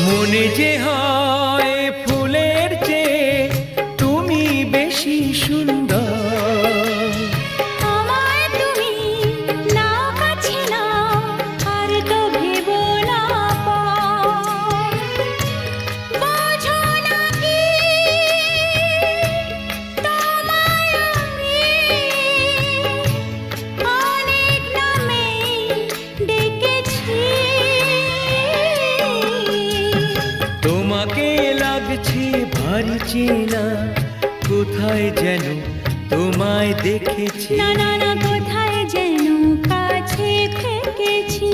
মনে যে হয় ফুলের চেয়ে তুমি বেশি সুন্দর। আমায় তুমি নাও কাছে নাও, আর তো ভেবো না পর। বোঝো না কি তোমায় আমি অনেক নামেই ডেকেছি। তোমাকে লাগছে ভারী চেনা, কোথায় যেন তোমায় দেখেছি। না না না, কোথায় যেন কাছে থেকেছি।